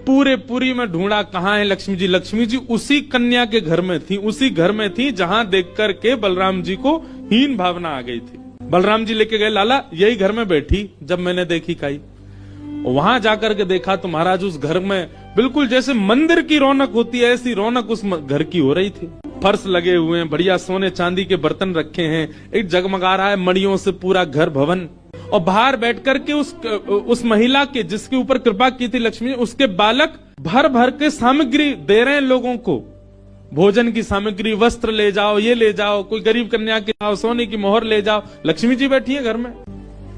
पूरे पुरी में ढूंढा, कहाँ है लक्ष्मी जी। लक्ष्मी जी उसी कन्या के घर में थी, उसी घर में थी जहां देख करके बलराम जी को हीन भावना आ गई थी। बलराम जी लेके गए, लाला यही घर में बैठी जब मैंने देखी काई। वहां जाकर के देखा तो महाराज उस घर में बिल्कुल जैसे मंदिर की रौनक होती है, ऐसी रौनक उस घर की हो रही थी। फर्श लगे हुए हैं, बढ़िया सोने चांदी के बर्तन रखे हैं, एक जगमगा रहा है मणियों से पूरा घर भवन। और बाहर बैठ करके उस महिला के जिसके ऊपर कृपा की थी लक्ष्मी, उसके बालक भर भर के सामग्री दे रहे हैं लोगों को, भोजन की सामग्री, वस्त्र ले जाओ, ये ले जाओ, कोई गरीब कन्या के जाओ, सोने की मोहर ले जाओ। लक्ष्मी जी बैठी है घर में।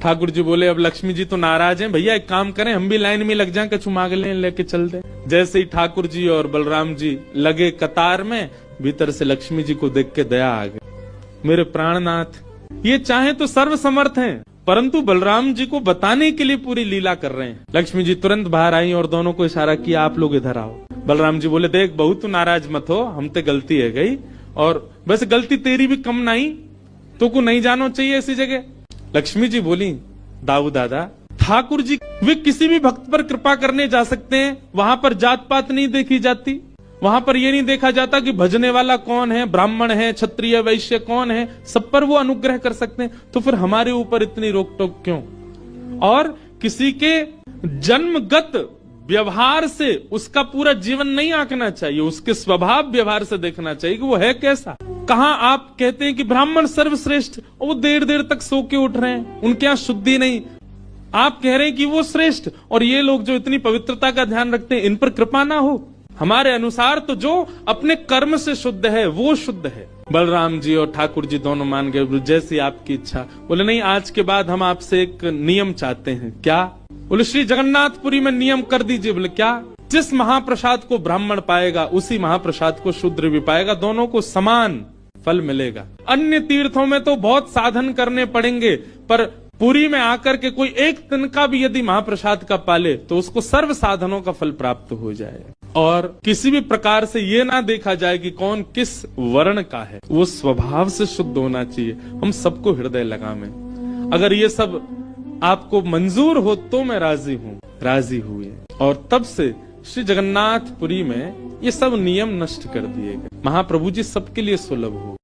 ठाकुर जी बोले, अब लक्ष्मी जी तो नाराज हैं, भैया एक काम करें, हम भी लाइन में लग जाएं, कछु मांग लें, लेके चल दें। जैसे ही ठाकुर जी और बलराम जी लगे कतार में, भीतर से लक्ष्मी जी को देख के दया आ गई। मेरे प्राणनाथ, ये चाहे तो सर्वसमर्थ हैं, परंतु बलराम जी को बताने के लिए पूरी लीला कर रहे हैं। लक्ष्मी जी तुरंत बाहर आई और दोनों को इशारा किया, आप लोग इधर आओ। बलराम जी बोले, देख बहू तू नाराज मत हो, हम ते गलती है गई, और वैसे गलती तेरी भी कम नहीं, तो को नहीं जानो चाहिए ऐसी जगह। लक्ष्मी जी बोली, दाऊ दादा, ठाकुर जी वे किसी भी भक्त पर कृपा करने जा सकते हैं, वहां पर जात पात नहीं देखी जाती, वहां पर ये नहीं देखा जाता कि भजने वाला कौन है, ब्राह्मण है, क्षत्रिय, वैश्य कौन है, सब पर वो अनुग्रह कर सकते हैं, तो फिर हमारे ऊपर इतनी रोक टोक क्यों। और किसी के जन्मगत व्यवहार से उसका पूरा जीवन नहीं आंकना चाहिए, उसके स्वभाव व्यवहार से देखना चाहिए कि वो है कैसा। कहाँ आप कहते हैं कि ब्राह्मण सर्वश्रेष्ठ, वो देर देर तक सो के उठ रहे हैं, उनके यहाँ शुद्धि नहीं, आप कह रहे हैं कि वो श्रेष्ठ, और ये लोग जो इतनी पवित्रता का ध्यान रखते हैं, इन पर कृपा ना हो। हमारे अनुसार तो जो अपने कर्म से शुद्ध है वो शुद्ध है। बलराम जी और ठाकुर जी दोनों मान गए, जैसी आपकी इच्छा। बोले, नहीं, आज के बाद हम आपसे एक नियम चाहते हैं। क्या? बोले, श्री जगन्नाथपुरी में नियम कर दीजिए। बोले, क्या? जिस महाप्रसाद को ब्राह्मण पाएगा उसी महाप्रसाद को शूद्र भी पाएगा, दोनों को समान फल मिलेगा। अन्य तीर्थों में तो बहुत साधन करने पड़ेंगे, पर पुरी में आकर के कोई एक दिन का भी यदि महाप्रसाद का पाले तो उसको सर्व साधनों का फल प्राप्त हो जाए। और किसी भी प्रकार से ये ना देखा जाए कि कौन किस वर्ण का है, वो स्वभाव से शुद्ध होना चाहिए। हम सबको हृदय लगावें। अगर ये सब आपको मंजूर हो तो मैं राजी हूँ। राजी हुए, और तब से श्री जगन्नाथपुरी में ये सब नियम नष्ट कर दिए गए। महाप्रभु जी सबके लिए सुलभ हो।